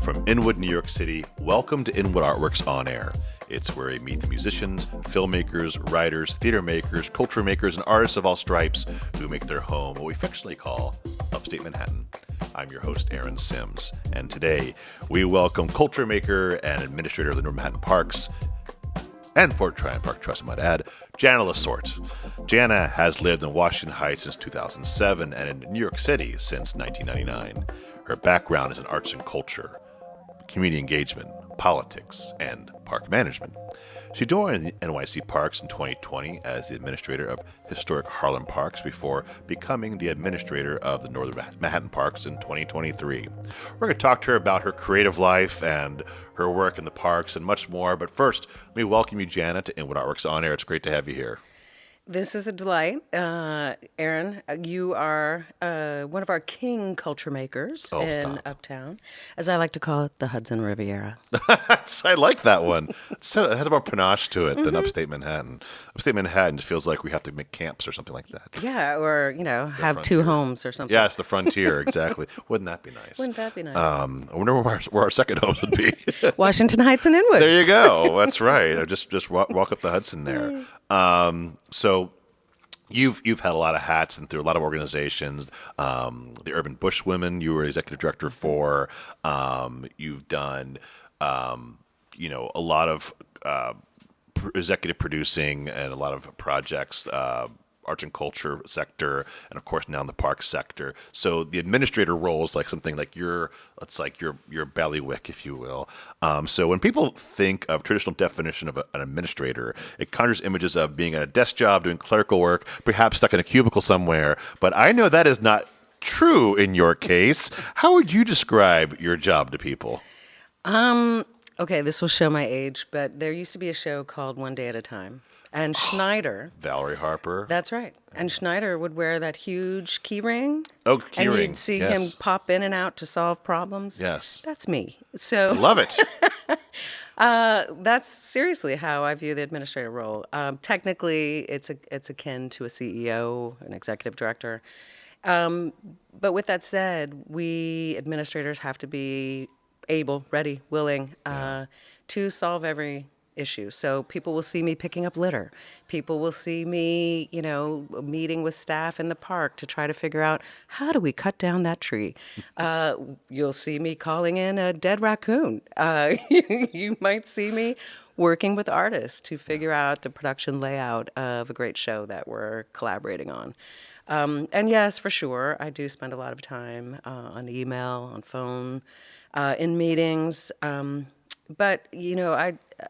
From Inwood, New York City, welcome to Inwood Art Works On Air. It's where we meet the musicians, filmmakers, writers, theater makers, culture makers, and artists of all stripes who make their home what we affectionately call Upstate Manhattan. I'm your host, Aaron Sims, and today we welcome culture maker and administrator of the North Manhattan Parks and Fort Tryon Park Trust, I might add, Jana La Sorte. Jana has lived in Washington Heights since 2007 and in New York City since 1999. Her background is in arts and culture, community engagement, politics, and park management. She joined the NYC Parks in 2020 as the administrator of historic Harlem Parks before becoming the administrator of the Northern Manhattan Parks in 2023. We're going to talk to her about her creative life and her work in the parks and much more. But first, let me welcome you, Jana, to Inwood Art Works On Air. It's great to have you here. This is a delight. Aaron, you are one of our king culture makers in Uptown, as I like to call it, the Hudson Riviera. I like that one. So it has more panache to it than Upstate Manhattan. Upstate Manhattan just feels like we have to make camps or something like that. Yeah, or, have frontier. 2 homes or something. Yeah, it's the frontier, exactly. Wouldn't that be nice? Wouldn't that be nice? I wonder where our second home would be. Washington Heights and Inwood. There you go. That's right. Just walk up the Hudson there. So you've had a lot of hats and through a lot of organizations. The Urban Bush Women, you were executive director for. You've done, a lot of executive producing and a lot of projects, arts and culture sector, and of course now in the park sector. So the administrator role is like something like your bailiwick, if you will. So when people think of traditional definition of an administrator, it conjures images of being at a desk job, doing clerical work, perhaps stuck in a cubicle somewhere. But I know that is not true in your case. How would you describe your job to people? Okay, this will show my age, but there used to be a show called One Day at a Time. And Schneider. Valerie Harper. That's right. And Schneider would wear that huge key ring. Oh, key ring. And you'd see him pop in and out to solve problems. Yes. That's me. So love it. That's seriously how I view the administrative role. Technically, it's akin to a CEO, an executive director. But with that said, we administrators have to be able, ready, willing to solve every issue. So people will see me picking up litter. People will see me, meeting with staff in the park to try to figure out how do we cut down that tree. You'll see me calling in a dead raccoon. You might see me working with artists to figure out the production layout of a great show that we're collaborating on. And yes, for sure, I do spend a lot of time on email, on phone, in meetings. But,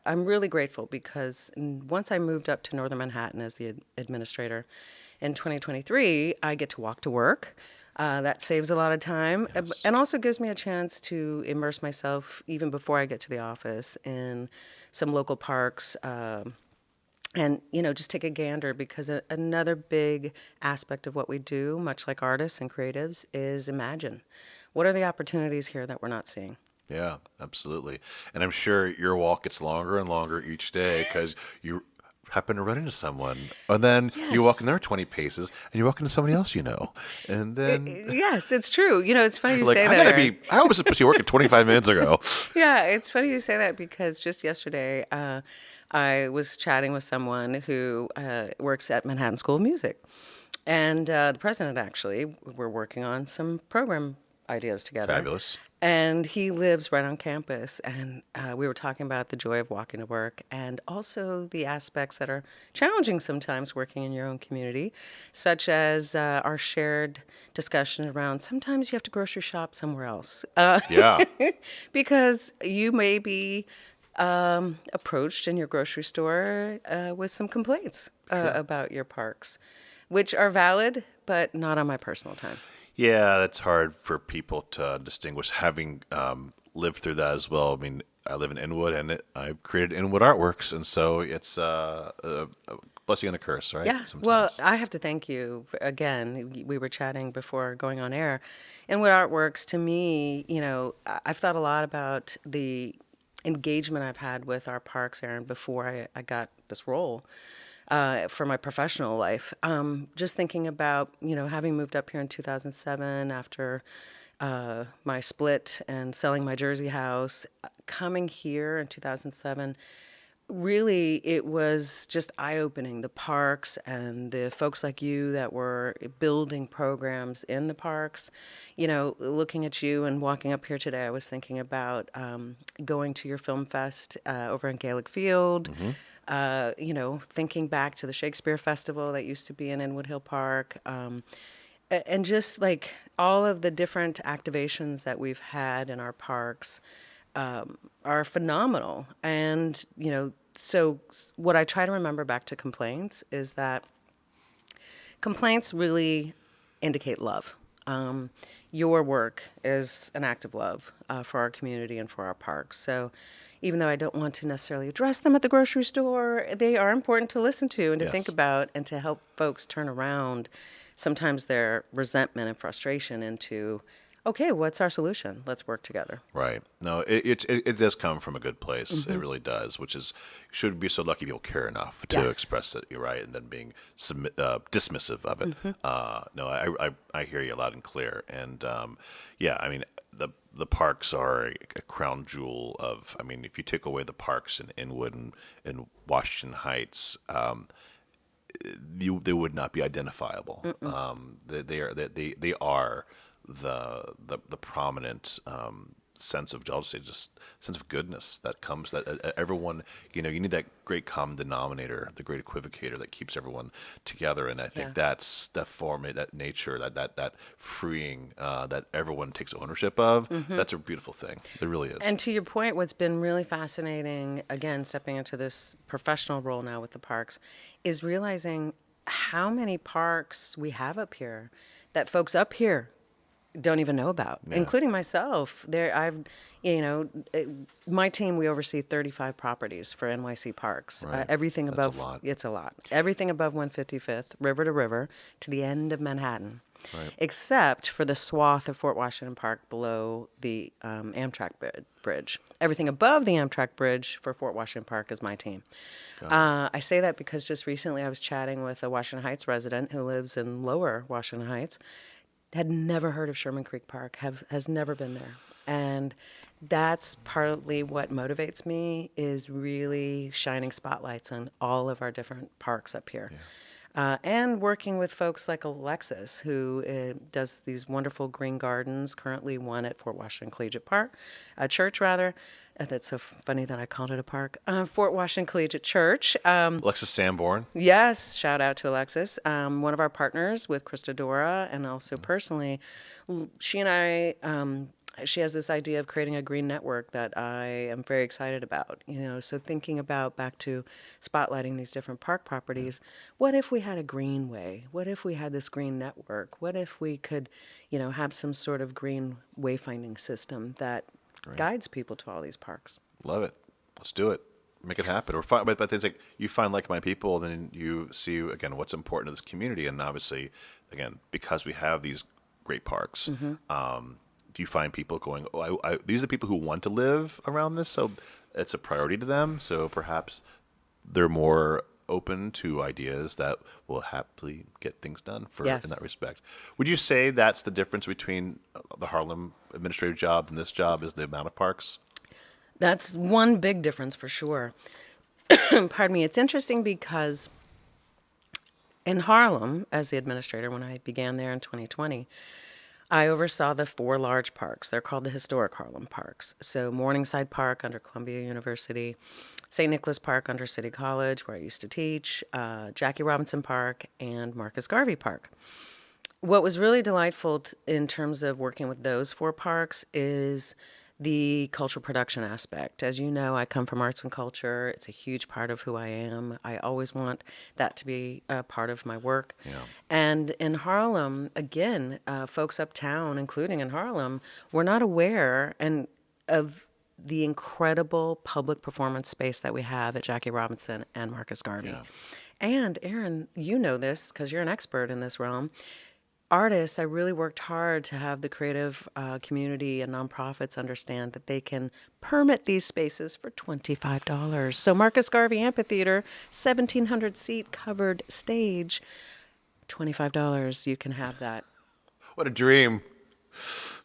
I'm really grateful because once I moved up to Northern Manhattan as the administrator in 2023, I get to walk to work. That saves a lot of time and also gives me a chance to immerse myself even before I get to the office in some local parks and, just take a gander because another big aspect of what we do, much like artists and creatives, is imagine. What are the opportunities here that we're not seeing? Yeah, absolutely. And I'm sure your walk gets longer and longer each day because you happen to run into someone. And then you walk in there 20 paces and you walk into somebody else you know. And then... Yes, it's true. It's funny you say that. I was supposed to be working 25 minutes ago. Yeah, it's funny you say that because just yesterday I was chatting with someone who works at Manhattan School of Music. And the president, actually, we're working on some program ideas together. Fabulous. And he lives right on campus, and we were talking about the joy of walking to work and also the aspects that are challenging sometimes working in your own community, such as our shared discussion around sometimes you have to grocery shop somewhere else. Because you may be approached in your grocery store with some complaints about your parks, which are valid, but not on my personal time. Yeah, that's hard for people to distinguish, having lived through that as well. I mean, I live in Inwood, and I've created Inwood Art Works, and so it's a blessing and a curse, right? Yeah, Sometimes. Well, I have to thank you again. We were chatting before going on air. Inwood Art Works, to me, I've thought a lot about the engagement I've had with our parks, Aaron, before I got this role. For my professional life. Just thinking about, having moved up here in 2007 after my split and selling my Jersey house, coming here in 2007, really it was just eye-opening. The parks and the folks like you that were building programs in the parks. Looking at you and walking up here today, I was thinking about going to your film fest over in Gaelic Field. Thinking back to the Shakespeare Festival that used to be in Inwood Hill Park. And just like all of the different activations that we've had in our parks are phenomenal. And, so what I try to remember back to complaints is that complaints really indicate love. Your work is an act of love for our community and for our parks. So even though I don't want to necessarily address them at the grocery store, they are important to listen to and to think Yes. about and to help folks turn around sometimes their resentment and frustration into, okay, what's our solution? Let's work together. Right. No, it does come from a good place. It really does, which is should be so lucky people care enough to Yes. express it. You're right, and then being dismissive of it. No, I hear you loud and clear. And yeah, I mean the parks are a crown jewel of. I mean, if you take away the parks in Inwood and Washington Heights. They would not be identifiable. They are the prominent sense of, I'll say, just sense of goodness that comes that everyone, you need that great common denominator, the great equivocator that keeps everyone together. And I think Yeah. that's that form, that nature, that freeing that everyone takes ownership of. That's a beautiful thing. It really is. And to your point, what's been really fascinating, again, stepping into this professional role now with the parks, is realizing how many parks we have up here that folks up here don't even know about, including myself. My team, we oversee 35 properties for NYC Parks. Right. Everything That's a above, lot. it's a lot. Everything above 155th, river to river, to the end of Manhattan. Right. Except for the swath of Fort Washington Park below the Amtrak bridge. Everything above the Amtrak bridge for Fort Washington Park is my team. I say that because just recently I was chatting with a Washington Heights resident who lives in Lower Washington Heights, had never heard of Sherman Creek Park, has never been there. And that's partly what motivates me, is really shining spotlights on all of our different parks up here. And working with folks like Alexis, who does these wonderful green gardens, currently one at Fort Washington Collegiate Park, Church rather. That's so funny that I called it a park. Fort Washington Collegiate Church. Alexis Sanborn. Yes, shout out to Alexis, one of our partners with Krista Dora, and also personally, she and I, she has this idea of creating a green network that I am very excited about. So thinking about back to spotlighting these different park properties, what if we had a greenway? What if we had this green network? What if we could, have some sort of green wayfinding system that guides people to all these parks? Love it. Let's do it. Make it happen. Or find, but things like you find like-minded people, then you see again what's important to this community, and obviously, again, because we have these great parks, you find people going, oh, these are the people who want to live around this, so it's a priority to them. So perhaps they're more open to ideas that will happily get things done in that respect. Would you say that's the difference between the Harlem administrative job and this job, is the amount of parks? That's one big difference for sure. Pardon me. It's interesting because in Harlem, as the administrator, when I began there in 2020, I oversaw the 4 large parks. They're called the historic Harlem parks. So Morningside Park under Columbia University, St. Nicholas Park under City College, where I used to teach, Jackie Robinson Park, and Marcus Garvey Park. What was really delightful in terms of working with those 4 parks is the cultural production aspect. As you know, I come from arts and culture. It's a huge part of who I am. I always want that to be a part of my work. Yeah. And in Harlem, again, folks uptown, including in Harlem, were not aware of the incredible public performance space that we have at Jackie Robinson and Marcus Garvey. Yeah. And Aaron, you know this because you're an expert in this realm. Artists, I really worked hard to have the creative community and nonprofits understand that they can permit these spaces for $25. So Marcus Garvey Amphitheater, 1,700 seat covered stage, $25. You can have that. What a dream.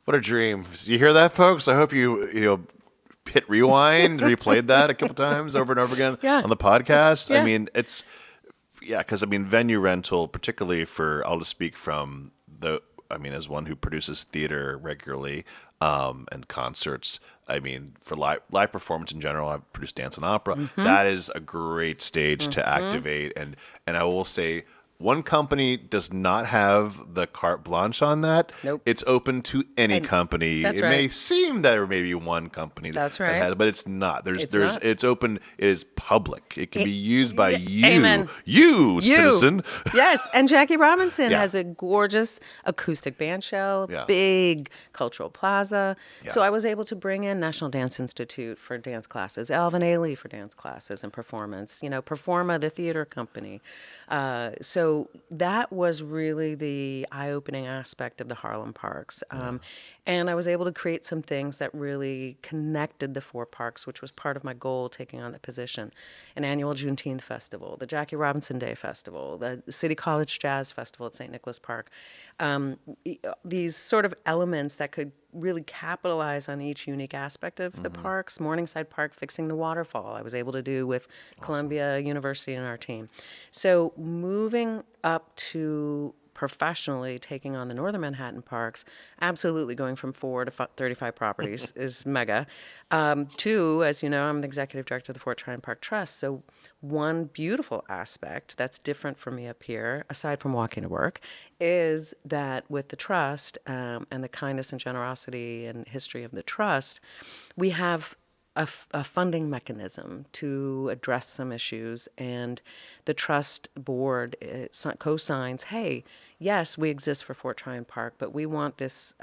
What a dream. You hear that, folks? I hope you hit rewind, replayed that a couple times over and over again Yeah. on the podcast. I Yeah. mean, yeah, because I mean, venue rental, particularly for, I'll just speak from I mean, as one who produces theater regularly and concerts. I mean, for live performance in general, I've produced dance and opera. Mm-hmm. That is a great stage to Mm-hmm. activate, and I will say. One company does not have the carte blanche on that. Nope. It's open to any And company. that's It may right. seem that there may be one company That's that right. has, but it's not. It's not. It's open. It is public. It can be used by Yeah, amen. you, You. citizen. Yes, and Jackie Robinson Yeah. has a gorgeous acoustic band shell, Yeah. big cultural plaza. So Yeah. I was able to bring in National Dance Institute for dance classes, Alvin Ailey for dance classes and performance, Performa, the theater company. So that was really the eye-opening aspect of the Harlem Parks. And I was able to create some things that really connected the four parks, which was part of my goal taking on that position. An annual Juneteenth festival, the Jackie Robinson Day Festival, the City College Jazz Festival at St. Nicholas Park. These sort of elements that could really capitalize on each unique aspect of the parks. Morningside Park fixing the waterfall, I was able to do with Columbia University and our team. So moving up to professionally taking on the Northern Manhattan parks, absolutely going from 4 to 35 properties is mega. Two, as you know, I'm the executive director of the Fort Tryon Park Trust. So one beautiful aspect that's different for me up here, aside from walking to work, is that with the trust and the kindness and generosity and history of the trust, we have a funding mechanism to address some issues, and the trust board co-signs, hey, yes, we exist for Fort Tryon Park, but we want this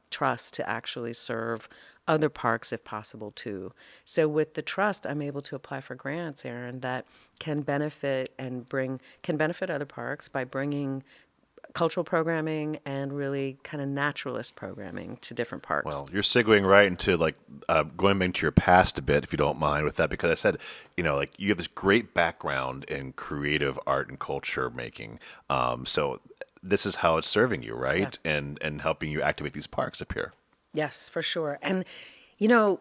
trust to actually serve other parks if possible too. So with the trust, I'm able to apply for grants, Aaron, that can benefit other parks by bringing cultural programming and really kind of naturalist programming to different parks. Well, you're segueing right into like going into your past a bit, if you don't mind, with that, because I said, like you have this great background in creative art and culture making. So this is how it's serving you, right? Yeah. And helping you activate these parks up here. Yes, for sure. And you know,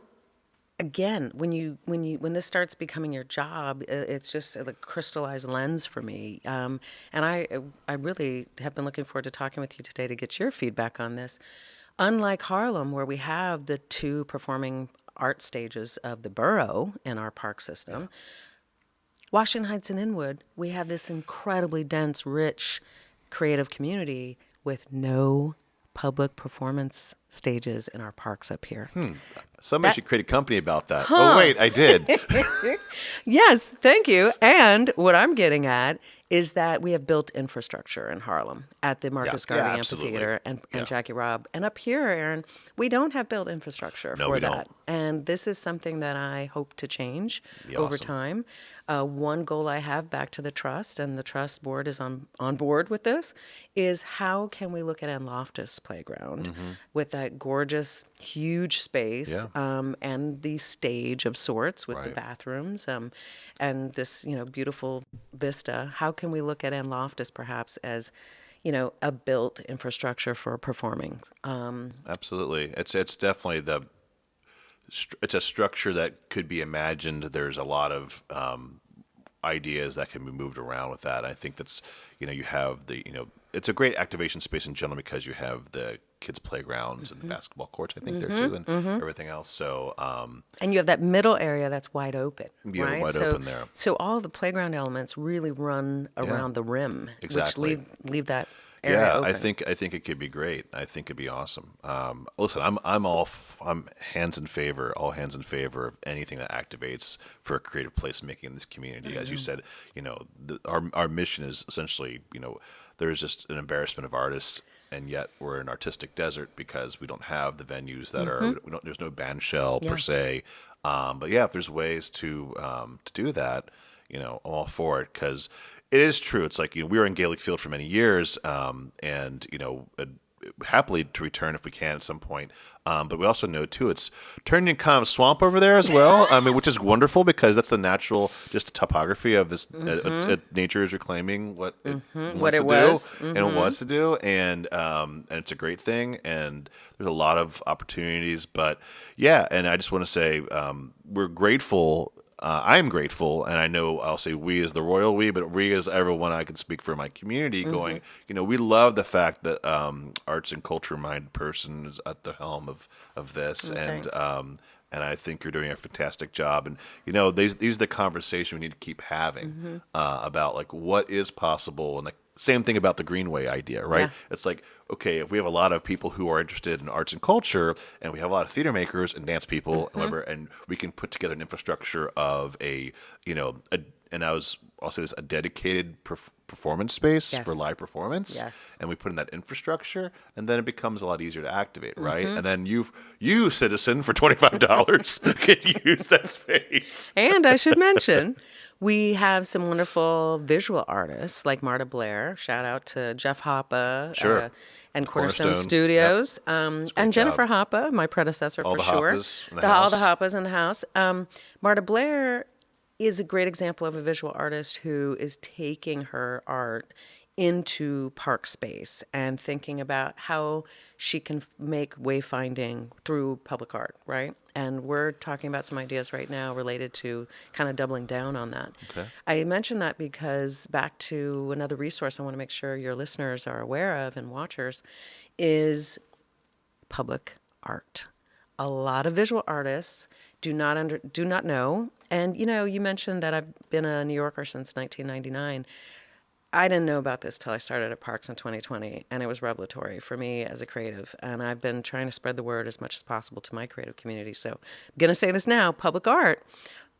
again, when this starts becoming your job, it's just a crystallized lens for me. And I really have been looking forward to talking with you today to get your feedback on this. Unlike Harlem, where we have the two performing art stages of the borough in our park system, Washington Heights and Inwood, we have this incredibly dense, rich, creative community with no public performance stages in our parks up here. Somebody That- should create a company about that. Oh, wait, I did. Yes, thank you. And what I'm getting at is that we have built infrastructure in Harlem at the Marcus Yeah, Garvey absolutely. Amphitheater and Yeah. Jackie Robb. And up here, Aaron, we don't have built infrastructure No, for we that. don't. And this is something that I hope to change Be over awesome. time. One goal I have back to the trust, and the trust board is on board with this, is how can we look at Ann Loftus Playground with that gorgeous, huge space Yeah. and the stage of sorts with the Right. bathrooms and this beautiful vista. How can we look at Ann Loftus perhaps as a built infrastructure for performing? Absolutely. It's definitely it's a structure that could be imagined. There's a lot of ideas that can be moved around with that. I think that's, you have it's a great activation space in general because you have the kids' playgrounds and basketball courts, I think, there too, and everything else. So, And you have that middle area that's wide open, you have it right? wide so, open there. So all the playground elements really run around the rim, Exactly. which leave that area Yeah, open. I think it could be great. I think it'd be awesome. Listen, I'm hands in favor, all hands in favor of anything that activates for creative placemaking in this community. As you said, our mission is essentially, there's just an embarrassment of artists, and yet we're an artistic desert because we don't have the venues that are. There's no band shell per se. But yeah, if there's ways to do that, I'm all for it because it is true. It's like we were in Gaelic Field for many years, and happily to return if we can at some point. But we also know too it's turning into kind of swamp over there as well. I mean, which is wonderful because that's the natural just topography of this. Nature is reclaiming what it What wants it to was. do and it wants to do, and it's a great thing. And there's a lot of opportunities, but yeah. And I just want to say we're grateful. I'm grateful, and I know I'll say we as the royal we, but we as everyone. I can speak for my community. Going, we love the fact that arts and culture minded person is at the helm of this, Thanks. and I think you're doing a fantastic job. And these are the conversations we need to keep having about like what is possible, and like same thing about the Greenway idea, right? Yeah. It's like, okay, if we have a lot of people who are interested in arts and culture, and we have a lot of theater makers and dance people, and whatever, and we can put together an infrastructure of I'll say this, a dedicated performance space Yes. for live performance. Yes. And we put in that infrastructure, and then it becomes a lot easier to activate, right? And then you citizen for $25 can use that space. And I should mention, we have some wonderful visual artists like Marta Blair. Shout out to Jeff Hoppe Sure. and Cornerstone Cornerstone. Studios, Great and Jennifer job. Hoppe, my predecessor All for the sure. Hoppas in the All the house. Hoppas in the house. Marta Blair is a great example of a visual artist who is taking her art into park space and thinking about how she can make wayfinding through public art, right? And we're talking about some ideas right now related to kind of doubling down on that. Okay. I mention that because back to another resource I want to make sure your listeners are aware of and watchers is public art. A lot of visual artists do not know. And you mentioned that I've been a New Yorker since 1999. I didn't know about this till I started at Parks in 2020, and it was revelatory for me as a creative. And I've been trying to spread the word as much as possible to my creative community. So I'm going to say this now: public art,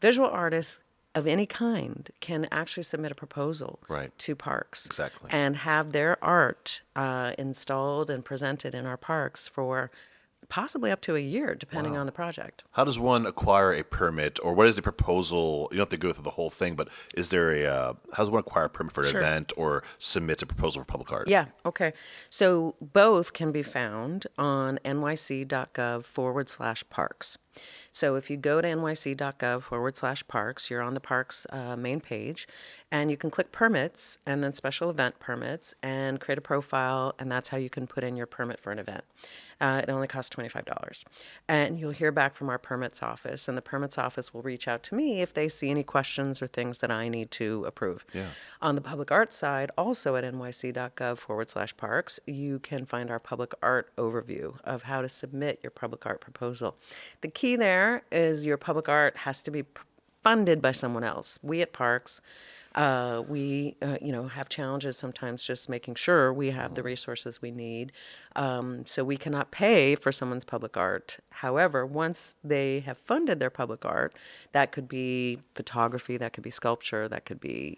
visual artists of any kind can actually submit a proposal Right. to parks Exactly. and have their art installed and presented in our parks for possibly up to a year, depending on the project. How does one acquire a permit, or what is the proposal? You don't have to go through the whole thing, but is there how does one acquire a permit for an Sure. event or submit a proposal for public art? Yeah, okay. So both can be found on nyc.gov/parks. So if you go to nyc.gov/parks, you're on the parks main page, and you can click permits and then special event permits and create a profile, and that's how you can put in your permit for an event. It only costs $25. And you'll hear back from our permits office, and the permits office will reach out to me if they see any questions or things that I need to approve. Yeah. On the public art side, also at nyc.gov/parks, you can find our public art overview of how to submit your public art proposal. The key there is your public art has to be funded by someone else. We at Parks, we have challenges sometimes just making sure we have the resources we need. So we cannot pay for someone's public art. However, once they have funded their public art, that could be photography, that could be sculpture, that could be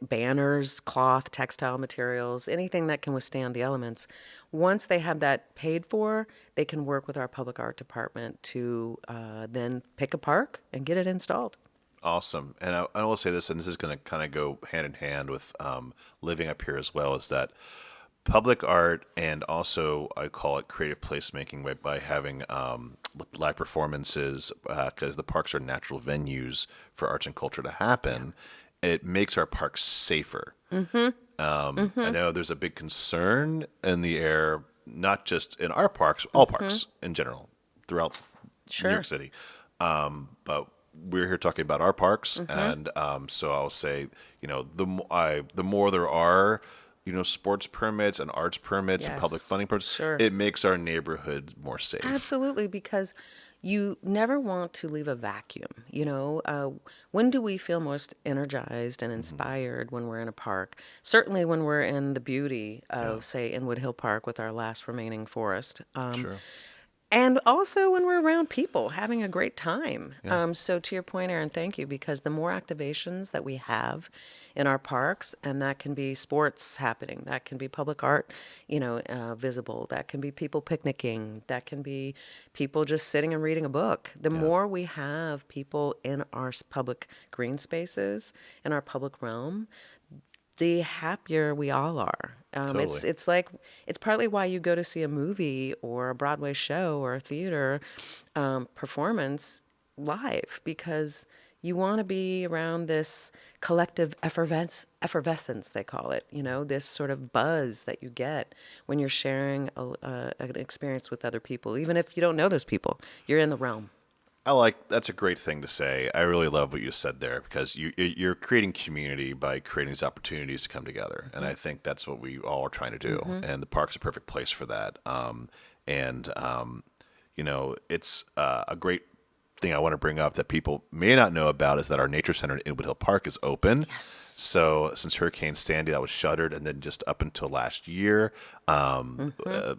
banners, cloth, textile materials, anything that can withstand the elements. Once they have that paid for, they can work with our public art department to then pick a park and get it installed. Awesome. And I will say this, and this is going to kind of go hand in hand with living up here as well, is that public art and also I call it creative placemaking by having live performances because the parks are natural venues for arts and culture to happen. It makes our parks safer. I know there's a big concern in the air, not just in our parks, all parks in general throughout New York City. But we're here talking about our parks, and so I'll say, the more there are, sports permits and arts permits and public Yes, funding permits, sure. it makes our neighborhoods more safe. Absolutely, because you never want to leave a vacuum. When do we feel most energized and inspired when we're in a park? Certainly when we're in the beauty of, say, Inwood Hill Park with our last remaining forest. Sure. And also when we're around people having a great time. Yeah. So to your point, Aaron, thank you, because the more activations that we have in our parks, and that can be sports happening, that can be public art, visible, that can be people picnicking, that can be people just sitting and reading a book. The more we have people in our public green spaces, in our public realm, the happier we all are. Totally. It's like it's partly why you go to see a movie or a Broadway show or a theater performance live, because you want to be around this collective effervescence, they call it. This sort of buzz that you get when you're sharing an experience with other people, even if you don't know those people. You're in the realm. That's a great thing to say. I really love what you said there, because you're creating community by creating these opportunities to come together, and I think that's what we all are trying to do. And the park's a perfect place for that. And it's a great thing I want to bring up that people may not know about is that our nature center in Inwood Hill Park is open. Yes. So since Hurricane Sandy, that was shuttered, and then just up until last year, the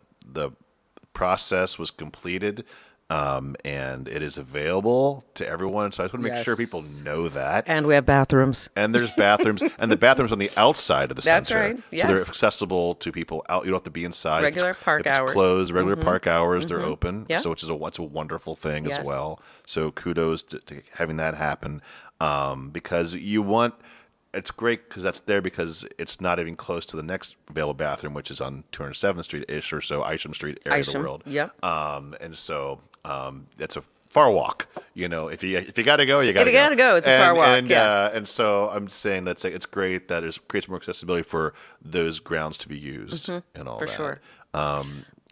process was completed. And it is available to everyone. So I just want to make sure people Yes. know that. And we have bathrooms. And there's bathrooms, and the bathrooms on the outside of the That's center. right, So they're yes. accessible to people out. You don't have to be inside. Regular If park it's hours. closed, regular park hours, they're open. Yeah. So it's a wonderful thing as Yes. well. So kudos to having that happen, because you want. It's great because that's there because it's not even close to the next available bathroom, which is on 207th Street-ish or so, Isham Street area of the Isham, world. yep. And so that's a far walk. If you got to go, you got to go. you gotta go, it's a far walk, yeah. And so I'm saying it's great that it creates more accessibility for those grounds to be used and all For that. sure.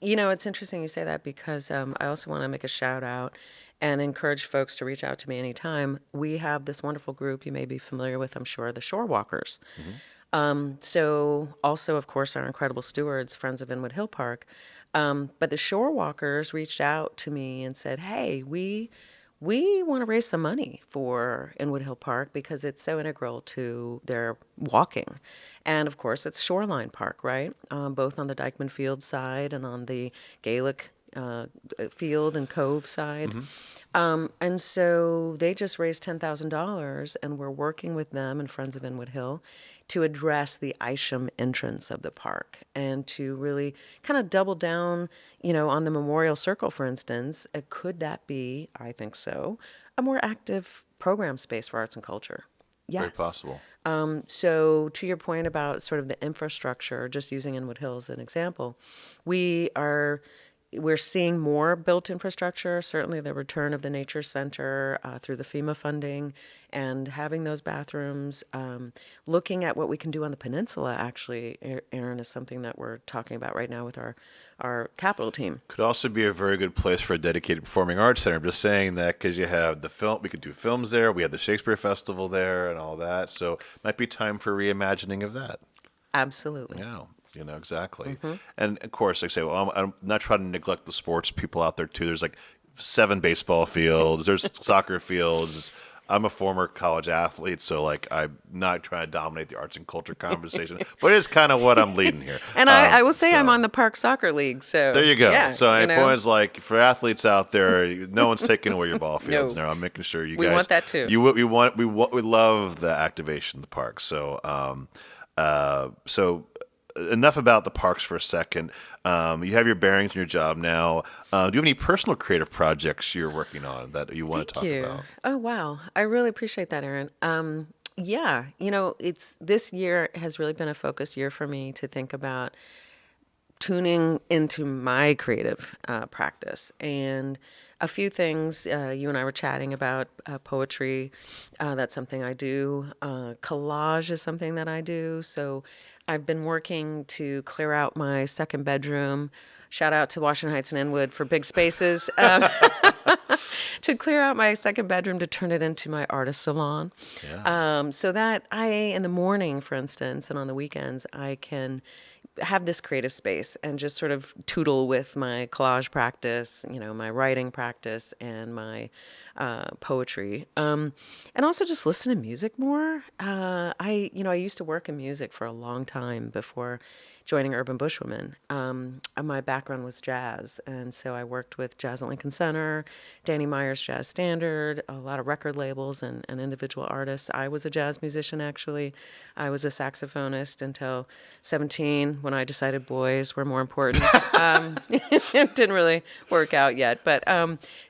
It's interesting you say that, because I also want to make a shout out and encourage folks to reach out to me anytime. We have this wonderful group you may be familiar with, I'm sure, the Shore Walkers. So also, of course, our incredible stewards, Friends of Inwood Hill Park. But the Shore Walkers reached out to me and said, hey, we want to raise some money for Inwood Hill Park because it's so integral to their walking. And of course, it's Shoreline Park, right? Both on the Dykeman Field side and on the Gaelic Field and Cove side. And so they just raised $10,000, and we're working with them and Friends of Inwood Hill to address the Isham entrance of the park and to really kind of double down, on the Memorial Circle, for instance. Could that be, I think so, a more active program space for arts and culture? Yes. Very possible. So to your point about sort of the infrastructure, just using Inwood Hill as an example, we're seeing more built infrastructure, certainly the return of the Nature Center through the FEMA funding and having those bathrooms. Looking at what we can do on the peninsula, actually, Aaron, is something that we're talking about right now with our capital team. Could also be a very good place for a dedicated performing arts center. I'm just saying that because you have the film, we could do films there. We have the Shakespeare Festival there and all that. So it might be time for reimagining of that. Absolutely. Yeah. Exactly. And of course, like I say, well, I'm not trying to neglect the sports people out there too. There's like 7 baseball fields. There's soccer fields. I'm a former college athlete, so like I'm not trying to dominate the arts and culture conversation, but it's kind of what I'm leading here. And I will say I'm on the Park Soccer League, so there you go. Yeah, so my point is, like, for athletes out there, no one's taking away your ball fields. No. Now I'm making sure you We guys want that too. We love the activation of the park. So enough about the parks for a second. You have your bearings in your job now. Do you have any personal creative projects you're working on that you want to talk about? Oh, wow. I really appreciate that, Aaron. Yeah, this year has really been a focus year for me to think about tuning into my creative practice. And a few things, you and I were chatting about poetry. That's something I do. Collage is something that I do. So I've been working to clear out my second bedroom. Shout out to Washington Heights and Inwood for big spaces. To clear out my second bedroom to turn it into my artist salon. Yeah. So that in the morning, for instance, and on the weekends, I can have this creative space and just sort of tootle with my collage practice, my writing practice and my poetry. And also just listen to music more. I used to work in music for a long time before joining Urban Bushwomen. My background was jazz, and so I worked with Jazz at Lincoln Center, Danny Meyer's Jazz Standard, a lot of record labels and individual artists. I was a jazz musician, actually. I was a saxophonist until 17 when I decided boys were more important. It didn't really work out yet. But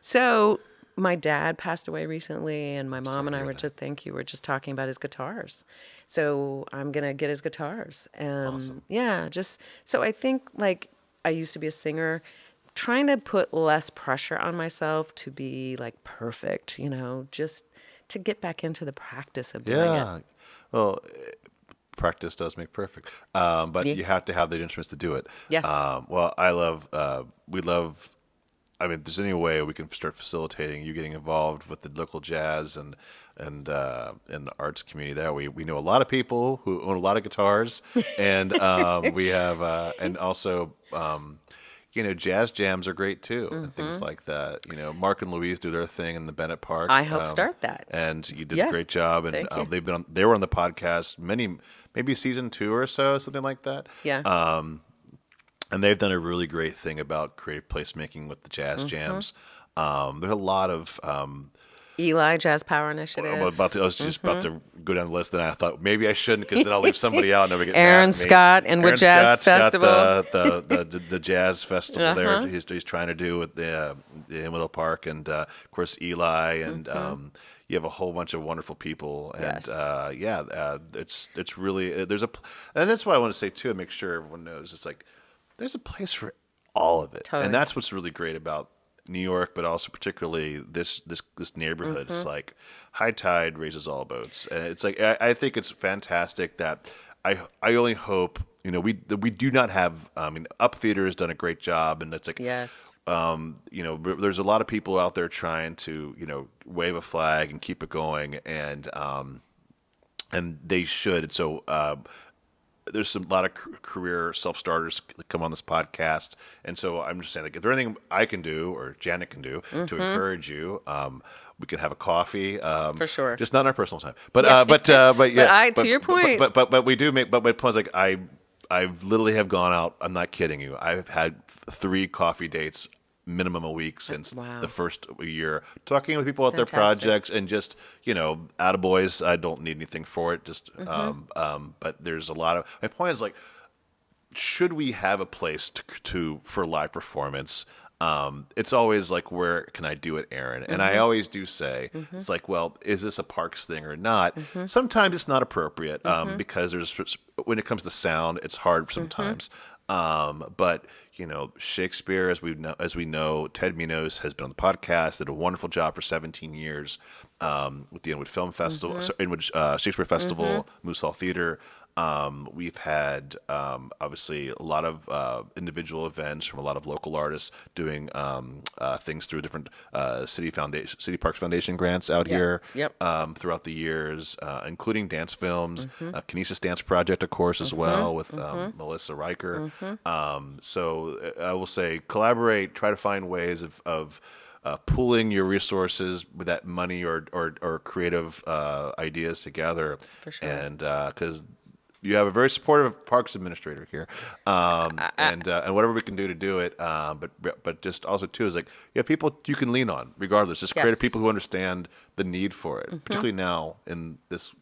so my dad passed away recently, and my mom sorry and to I hear were that. just, thank you, we're just talking about his guitars. So I'm going to get his guitars. Awesome. Yeah, just so I think like I used to be a singer, trying to put less pressure on myself to be like perfect, just to get back into the practice of doing it. Yeah. Well, practice does make perfect. But Yeah. you have to have the instruments to do it. Yes. Well, we love, I mean, if there's any way we can start facilitating you getting involved with the local jazz and the arts community there. We know a lot of people who own a lot of guitars, and we have, and also, jazz jams are great too, and things like that. Mark and Louise do their thing in the Bennett Park, I helped start that. and you did a Yeah. great job. And Thank you. they were on the podcast maybe season 2 or so, something like that. Yeah. And they've done a really great thing about creative placemaking with the jazz jams. There's a lot of Eli Jazz Power I Initiative. was just about to go down the list, and I thought maybe I shouldn't because then I'll leave somebody out and they'll get Aaron mad at me. Scott, Inwood Aaron Jazz Scott's got Festival. the jazz festival there. Uh-huh. He's trying to do with the Inwood Park, and of course Eli, and you have a whole bunch of wonderful people, and Yes. it's really and that's why I want to say too, and make sure everyone knows it's like there's a place for all of it, Totally. and that's what's really great about New York, but also particularly this neighborhood. It's like high tide raises all boats, and it's like I think it's fantastic that I only hope we do not have. I mean, Up Theater has done a great job, and it's like Yes. there's a lot of people out there trying to wave a flag and keep it going, and they should. So there's a lot of career self-starters that come on this podcast, and so I'm just saying, like, if there's anything I can do or Janet can do to encourage you, we can have a coffee, For sure. just not in our personal time, but yeah, But to your point. but we do make, but my point is, like, I've literally have gone out. I'm not kidding you. I've had 3 coffee dates minimum a week since Wow. the first year, talking with people That's at their fantastic. projects, and just attaboys. I don't need anything for it. Just but there's a lot of, my point is, like, should we have a place to for live performance? It's always like, where can I do it, Aaron? And I always do say, it's like, well, is this a Parks thing or not? Sometimes it's not appropriate, because when it comes to sound, it's hard sometimes. But Shakespeare, as we know, Ted Minos has been on the podcast, did a wonderful job for 17 years with the Inwood Film Festival, Inwood Shakespeare Festival, Moose Hall Theater. We've had obviously a lot of individual events from a lot of local artists doing things through different city Parks Foundation grants out here. Yep. Throughout the years, including dance films, Kinesis Dance Project, of course, as well, with Melissa Riker. So I will say, collaborate, try to find ways of pooling your resources with that money or creative ideas together. For sure. And because you have a very supportive parks administrator here, and whatever we can do to do it. But just also too is, like, you have people you can lean on regardless. Just creative Yes. people who understand the need for it, particularly now in this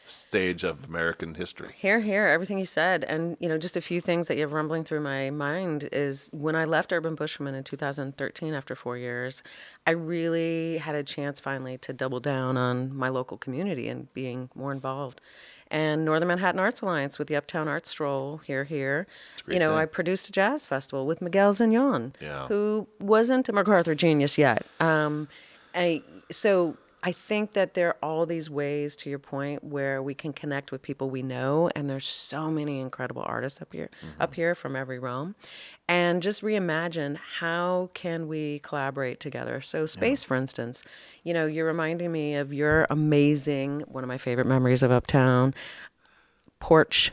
stage of American history. Hear everything you said. And, just a few things that you have rumbling through my mind is when I left Urban Bushman in 2013 after 4 years, I really had a chance finally to double down on my local community and being more involved. And Northern Manhattan Arts Alliance with the Uptown Art Stroll, here. a great thing. I produced a jazz festival with Miguel Zignon, Yeah. who wasn't a MacArthur genius yet. So I think that there are all these ways, to your point, where we can connect with people we know, and there's so many incredible artists up here from every realm, and just reimagine how can we collaborate together. So space, for instance, you're reminding me of your amazing, one of my favorite memories of Uptown, porch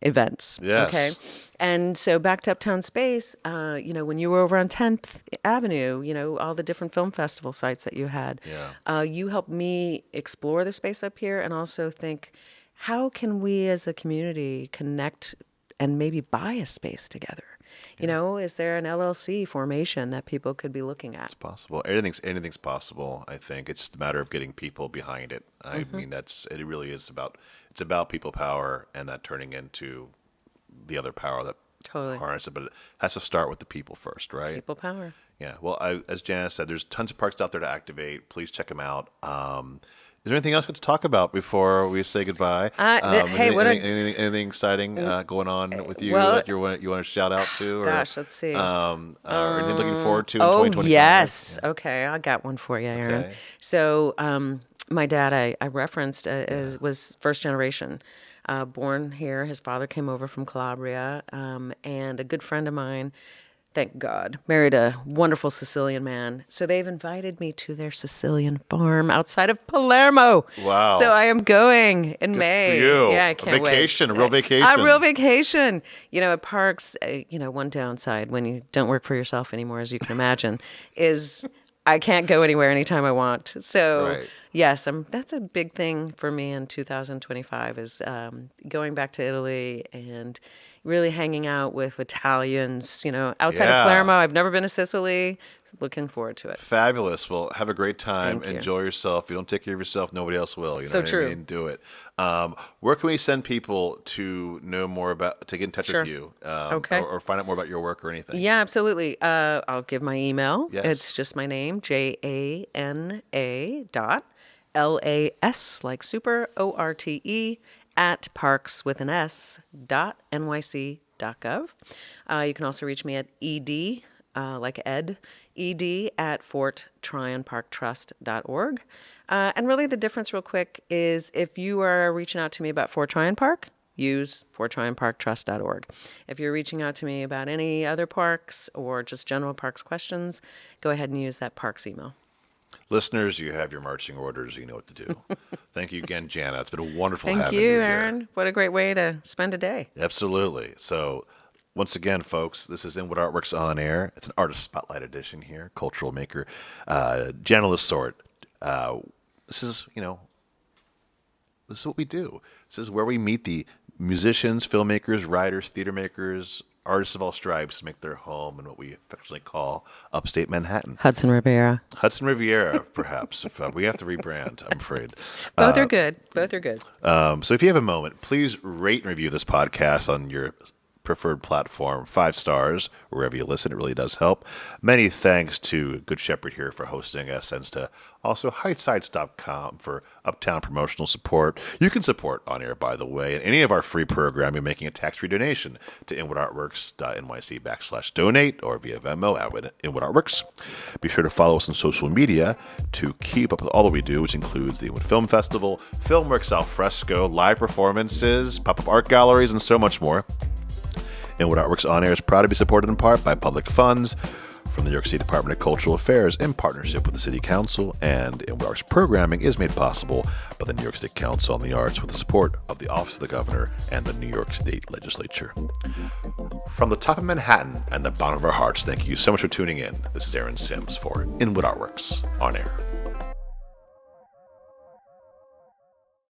events. Yes. Okay. And so back to Uptown Space, when you were over on 10th Avenue, all the different film festival sites that you had, you helped me explore the space up here and also think, how can we as a community connect and maybe buy a space together? Is there an LLC formation that people could be looking at? It's possible. Anything's possible. I think it's just a matter of getting people behind it. I mean, it really is about people power, and that turning into the other power that Totally. harness it, but it has to start with the people first, right? People power. Yeah. Well, as Jana said, there's tons of parks out there to activate. Please check them out. Is there anything else to talk about before we say goodbye? Hey, Anything exciting going on with you well, that you want to shout out to? Or, gosh, let's see. or anything looking forward to in Oh, 2025? yes. Okay, I got one for you, Aaron. Okay. So, my dad, I referenced, was first generation, born here. His father came over from Calabria, and a good friend of mine, thank God, married a wonderful Sicilian man. So they've invited me to their Sicilian farm outside of Palermo. Wow. So I am going in Good May. for you. Yeah, I can't wait. A real vacation. A real vacation. At Parks, one downside when you don't work for yourself anymore, as you can imagine, is I can't go anywhere anytime I want. So Right. yes, that's a big thing for me in 2025 is going back to Italy and really hanging out with Italians, outside Yeah. of Palermo. I've never been to Sicily. Looking forward to it. Fabulous. Well, have a great time. Thank you. Enjoy yourself. If you don't take care of yourself, nobody else will. You know So what true. I mean? Do it. Where can we send people to know more about, to get in touch Sure. with you? Okay. Or find out more about your work or anything? Yeah, absolutely. I'll give my email. Yes. It's just my name, JANA.LAS, like super, ORTE, at parks with an S, .nyc.gov. You can also reach me at ed, like Ed, ed at forttryanparktrust.org. And really the difference real quick is if you are reaching out to me about Fort Tryon Park, use forttryanparktrust.org. If you're reaching out to me about any other parks or just general parks questions, go ahead and use that parks email. Listeners, you have your marching orders. You know what to do. Thank you again, Jana. It's been wonderful Thank having you, you Aaron. here. What a great way to spend a day. Absolutely. So, once again, folks, this is Inwood Art Works on air. It's an artist spotlight edition here. Cultural maker, Jana La Sorte. This is what we do. This is where we meet the musicians, filmmakers, writers, theater makers, artists of all stripes make their home in what we affectionately call Upstate Manhattan. Hudson Riviera. Hudson Riviera, perhaps. If, we have to rebrand, I'm afraid. Both are good. Both are good. So if you have a moment, please rate and review this podcast on your preferred platform, 5 stars, wherever you listen. It really does help. Many thanks to Good Shepherd here for hosting us, and to also heightsites.com for uptown promotional support. You can support On Air, by the way, and any of our free programming, making a tax-free donation to inwoodartworks.nyc/donate or via Venmo at Inwood Artworks. Be sure to follow us on social media to keep up with all that we do, which includes the Inwood Film Festival, Filmworks Al Fresco, live performances, pop-up art galleries, and so much more. Inwood Art Works On Air is proud to be supported in part by public funds from the New York State Department of Cultural Affairs in partnership with the City Council, and Inwood Arts programming is made possible by the New York State Council on the Arts with the support of the Office of the Governor and the New York State Legislature. From the top of Manhattan and the bottom of our hearts, thank you so much for tuning in. This is Aaron Sims for Inwood Art Works On Air.